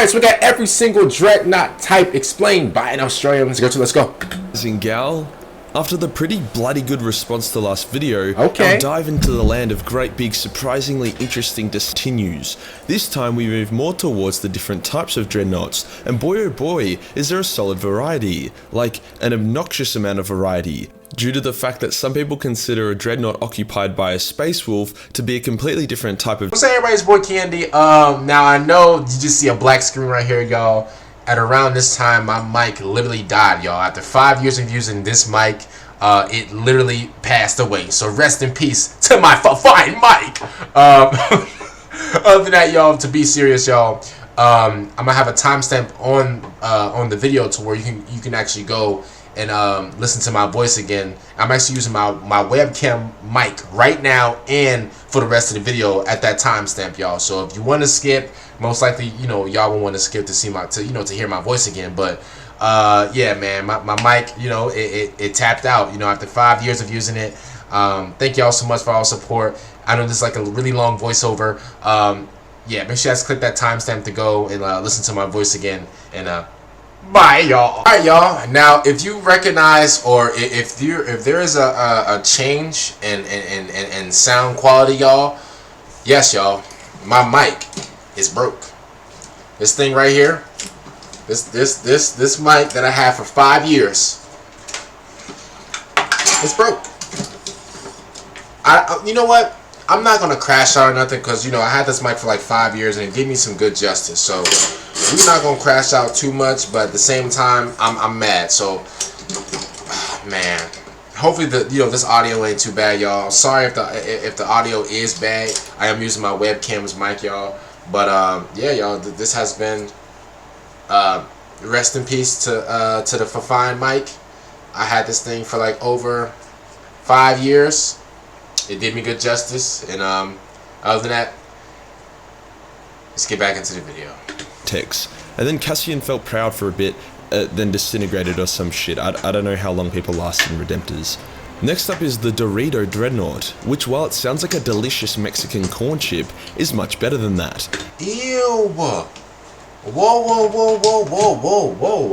Alright, so we got every single dreadnought type explained by an Australian. Let's go. Zingal, after the pretty bloody good response to the last video, Okay. our dive into the land of great big surprisingly interesting continues. This time we move more towards the different types of dreadnoughts, and boy oh boy is there a solid variety, like an obnoxious amount of variety, due to the fact that some people consider a dreadnought occupied by a space wolf to be a completely different type of. What's up, everybody? It's boy Candy. Now I know you just see a black screen right here, y'all. At around this time, my mic literally died, y'all. After 5 years of using this mic, it literally passed away. So rest in peace to my fine mic. Other than that, y'all, to be serious, y'all, I'm gonna have a timestamp on the video to where you can actually go and listen to my voice again. I'm actually using my webcam mic right now and for the rest of the video at that timestamp, y'all. So if you want to skip, most likely, y'all will want to skip to see to hear my voice again. But yeah, man, my mic, it tapped out, after 5 years of using it. Thank y'all so much for all support. I know this is like a really long voiceover. Yeah, make sure you guys click that timestamp to go and listen to my voice again. And bye, y'all. Alright, y'all. Now, if you recognize or if there is a change in sound quality, y'all, yes, y'all, my mic is broke. This thing right here, this mic that I had for 5 years, it's broke. You know what? I'm not gonna crash out or nothing because I had this mic for like 5 years and it gave me some good justice. So we're not gonna crash out too much, but at the same time, I'm mad. So, man, hopefully this audio ain't too bad, y'all. Sorry if the audio is bad. I am using my webcam's mic, y'all. But yeah, y'all, this has been rest in peace to the fine mic. I had this thing for like over 5 years. It did me good justice, and other than that, let's get back into the video. And then Cassian felt proud for a bit, then disintegrated or some shit. I don't know how long people last in Redemptors. Next up is the Dorito Dreadnought, which, while it sounds like a delicious Mexican corn chip, is much better than that. Ew! Whoa.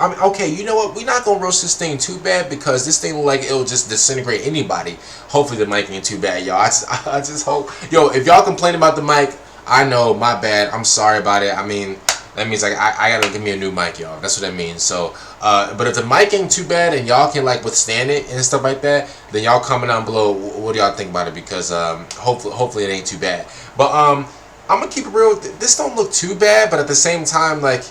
I mean, okay, you know what? We're not gonna roast this thing too bad because this thing look like it'll just disintegrate anybody. Hopefully the mic ain't too bad, y'all. I just hope. Yo, if y'all complain about the mic, I know, my bad. I'm sorry about it. I mean, that means like I gotta give me a new mic, y'all. That's what that means. So, but if the mic ain't too bad and y'all can like withstand it and stuff like that, then y'all comment down below what do y'all think about it because hopefully it ain't too bad. But I'm gonna keep it real. This don't look too bad, but at the same time, like,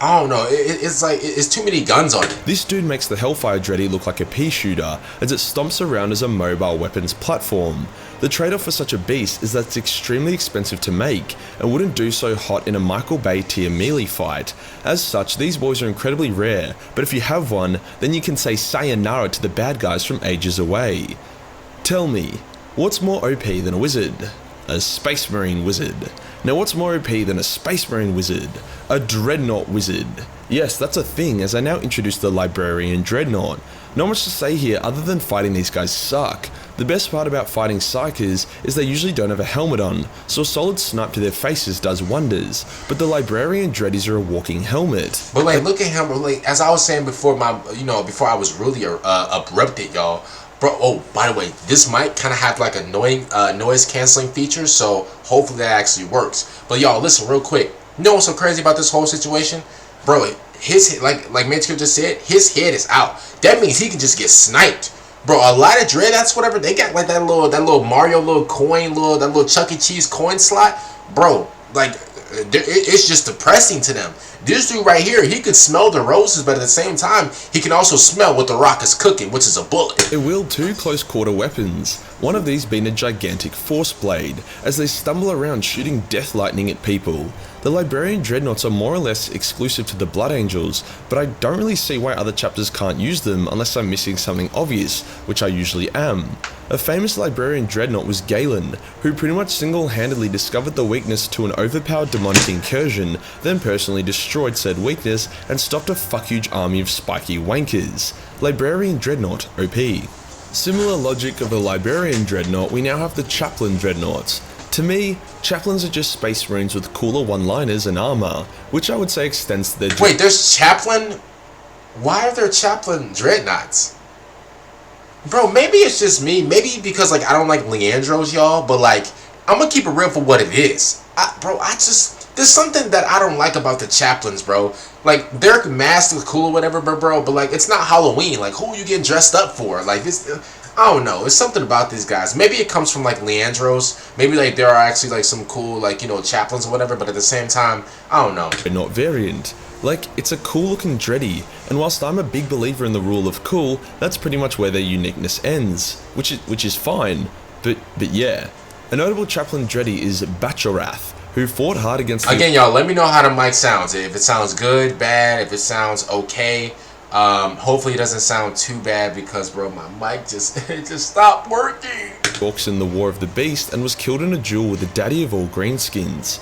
I don't know. It's like it's too many guns on it. This dude makes the Hellfire Dready look like a pea shooter, as it stomps around as a mobile weapons platform. The trade-off for such a beast is that it's extremely expensive to make, and wouldn't do so hot in a Michael Bay tier melee fight. As such, these boys are incredibly rare, but if you have one, then you can say sayonara to the bad guys from ages away. Tell me, what's more OP than a wizard? A Space Marine wizard. Now what's more OP than a Space Marine wizard? A Dreadnought wizard. Yes, that's a thing, as I now introduce the Librarian Dreadnought. Not much to say here other than fighting these guys suck. The best part about fighting Psychers is they usually don't have a helmet on, so a solid snipe to their faces does wonders, but the Librarian Dreadies are a walking helmet. But like, look at him, like, as I was saying before before I was really abrupted, y'all. Bro, oh, by the way, this mic kind of had like a noise canceling feature, so hopefully that actually works. But y'all, listen real quick. You know what's so crazy about this whole situation? Bro, his like Majorkill just said, his head is out. That means he can just get sniped. Bro, a lot of dreadnoughts, whatever, they got like that little Mario little coin, that little Chuck E. Cheese coin slot. Bro, like, it's just depressing to them. This dude right here, he could smell the roses, but at the same time, he can also smell what the rock is cooking, which is a bullet. They wield two close quarter weapons, one of these being a gigantic force blade, as they stumble around shooting death lightning at people. The Librarian Dreadnoughts are more or less exclusive to the Blood Angels, but I don't really see why other chapters can't use them unless I'm missing something obvious, which I usually am. A famous Librarian Dreadnought was Galen, who pretty much single-handedly discovered the weakness to an overpowered demonic incursion, then personally destroyed said weakness and stopped a fuck-huge army of spiky wankers. Librarian Dreadnought OP. Similar logic of the Librarian Dreadnought, we now have the Chaplain Dreadnoughts. To me, chaplains are just space marines with cooler one-liners and armor, which I would say extends to their... Wait, there's chaplain? Why are there chaplain dreadnoughts? Bro, maybe it's just me. Maybe because, like, I don't like Leandros, y'all. But, like, I'm gonna keep it real for what it is. There's something that I don't like about the chaplains, bro. Like, their masks look cool or whatever, bro. But, like, it's not Halloween. Like, who are you getting dressed up for? Like, this... I don't know. It's something about these guys. Maybe it comes from, like, Leandros. Maybe, like, there are actually, like, some cool, like, you know, chaplains or whatever. But at the same time, I don't know. Dreadnought variant. Like, it's a cool looking dready, and whilst I'm a big believer in the rule of cool, that's pretty much where their uniqueness ends, which is fine, but yeah. A notable chaplain dready is Bachorath, who fought hard against the... Again, y'all, let me know how the mic sounds. If it sounds good, bad, if it sounds okay. Hopefully it doesn't sound too bad because, bro, my mic just stopped working. Orcs in the War of the Beast and was killed in a duel with the daddy of all greenskins.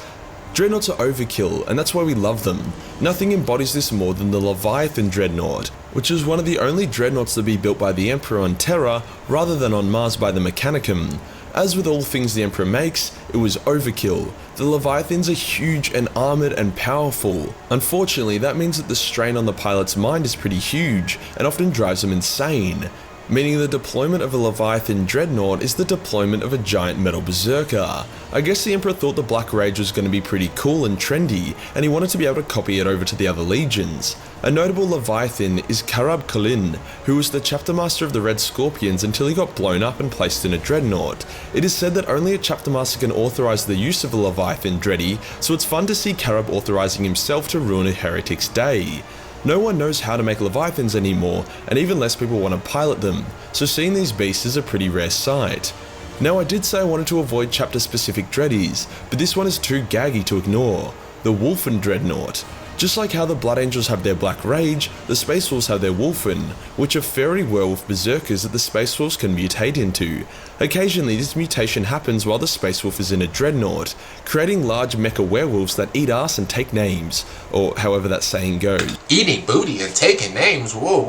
Dreadnoughts are overkill, and that's why we love them. Nothing embodies this more than the Leviathan Dreadnought, which is one of the only dreadnoughts to be built by the Emperor on Terra, rather than on Mars by the Mechanicum. As with all things the Emperor makes, it was overkill. The Leviathans are huge and armoured and powerful. Unfortunately, that means that the strain on the pilot's mind is pretty huge, and often drives them insane. Meaning the deployment of a Leviathan Dreadnought is the deployment of a giant metal berserker. I guess the Emperor thought the Black Rage was going to be pretty cool and trendy, and he wanted to be able to copy it over to the other legions. A notable Leviathan is Karab Khalin, who was the chapter master of the Red Scorpions until he got blown up and placed in a Dreadnought. It is said that only a chapter master can authorize the use of a Leviathan Dready, so it's fun to see Karab authorizing himself to ruin a heretic's day. No one knows how to make Leviathans anymore, and even less people want to pilot them, so seeing these beasts is a pretty rare sight. Now I did say I wanted to avoid chapter specific dreadies, but this one is too gaggy to ignore. The Wolfen Dreadnought. Just like how the Blood Angels have their Black Rage, the Space Wolves have their Wolfen, which are furry werewolf berserkers that the Space Wolves can mutate into. Occasionally this mutation happens while the Space Wolf is in a Dreadnought, creating large mecha werewolves that eat ass and take names, or however that saying goes. Eating booty and taking names? Whoa,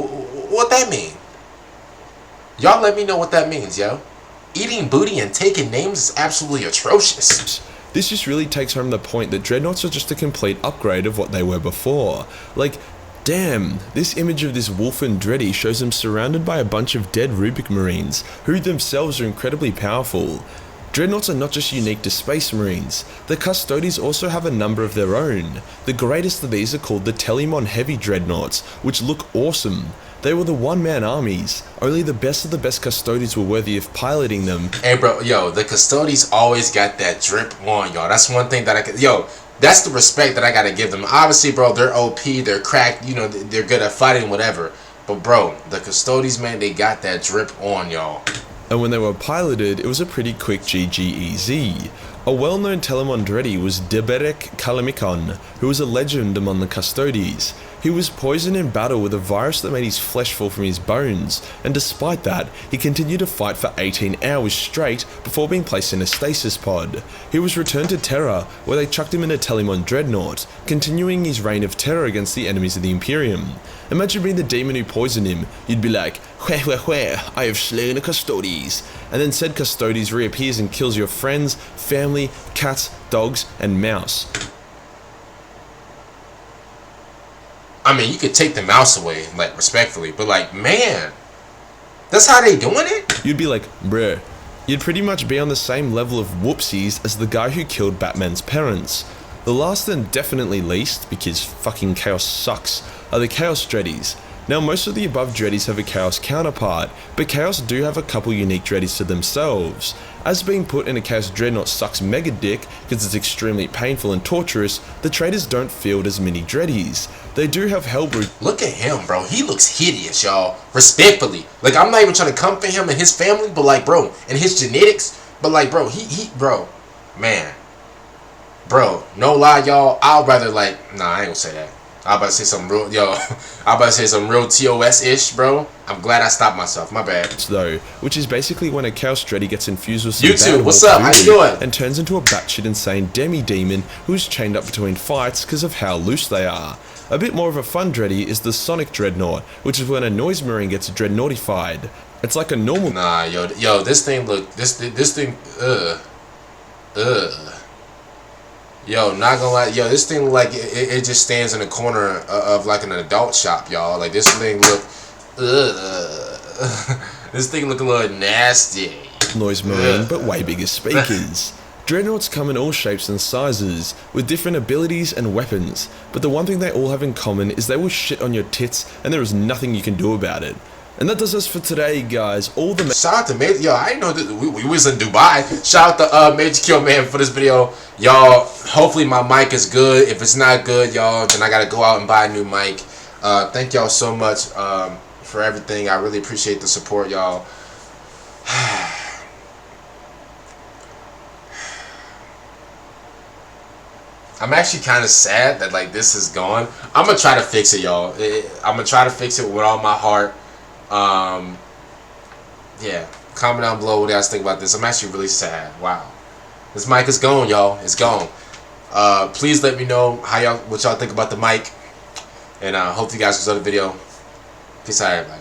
what that mean? Y'all let me know what that means, yo. Eating booty and taking names is absolutely atrocious. This just really takes home the point that Dreadnoughts are just a complete upgrade of what they were before. Like, damn, this image of this Wolfen Dready shows him surrounded by a bunch of dead Rubik Marines, who themselves are incredibly powerful. Dreadnoughts are not just unique to Space Marines, the Custodes also have a number of their own. The greatest of these are called the Telemon Heavy Dreadnoughts, which look awesome. They were the one-man armies. Only the best of the best Custodes were worthy of piloting them. Hey bro, yo, the Custodes always got that drip on, y'all. That's one thing that I could, yo, that's the respect that I gotta give them. Obviously, bro, they're OP, they're cracked, you know, they're good at fighting, whatever. But bro, the Custodes, man, they got that drip on, y'all. And when they were piloted, it was a pretty quick GGEZ. A well-known Telemon Dready was Deberek Kalamikon, who was a legend among the Custodes. He was poisoned in battle with a virus that made his flesh fall from his bones, and despite that, he continued to fight for 18 hours straight before being placed in a stasis pod. He was returned to Terra, where they chucked him in a Telemon Dreadnought, continuing his reign of terror against the enemies of the Imperium. Imagine being the demon who poisoned him. You'd be like, where, I have slain a Custodes. And then said Custodes reappears and kills your friends, family, cats, dogs, and mouse. I mean, you could take the mouse away, like, respectfully, but like, man, that's how they doing it? You'd be like, bruh, you'd pretty much be on the same level of whoopsies as the guy who killed Batman's parents. The last and definitely least, because fucking Chaos sucks, are the Chaos Dreadies. Now most of the above Dreadies have a Chaos counterpart, but Chaos do have a couple unique Dreadies to themselves. As being put in a Chaos Dreadnought sucks mega dick, because it's extremely painful and torturous, the traders don't field as many Dreadies. They do have Hellbrood. Look at him, bro. He looks hideous, y'all. Respectfully. Like, I'm not even trying to come for him and his family, but like, bro, and his genetics, but like, bro, bro, man. Bro, no lie, y'all. I'd rather like, nah, I ain't gonna say that. I'm about to say something real, yo. I'm about to say some real TOS-ish, bro. I'm glad I stopped myself. My bad. Though, which is basically when a Chaos Dready gets infused with some YouTube, what's up? How you doing? And turns into a batshit insane demi-demon who's chained up between fights because of how loose they are. A bit more of a fun Dready is the Sonic Dreadnought, which is when a Noise Marine gets Dreadnoughtified. It's like a normal... Nah, yo, this thing look, this thing, Ugh. Yo, not gonna lie, yo, this thing like it just stands in the corner of like an adult shop, y'all. Like this thing look, ugh. This thing look a little nasty. Noise marine, but way bigger speakers. Dreadnoughts come in all shapes and sizes, with different abilities and weapons, but the one thing they all have in common is they will shit on your tits and there is nothing you can do about it. And that does us for today, guys. All the shout out to Major, yo, I didn't know that we was in Dubai. Shout out to Majorkill, man, for this video. Y'all, hopefully my mic is good. If it's not good, y'all, then I gotta go out and buy a new mic. Thank y'all so much for everything. I really appreciate the support, y'all. I'm actually kind of sad that like this is gone. I'm gonna try to fix it, y'all. I'm gonna try to fix it with all my heart. Yeah, comment down below what you guys think about this. I'm actually really sad. Wow, this mic is gone, y'all. It's gone. Please let me know what y'all think about the mic, and hope you guys enjoy the video. Peace out, everybody.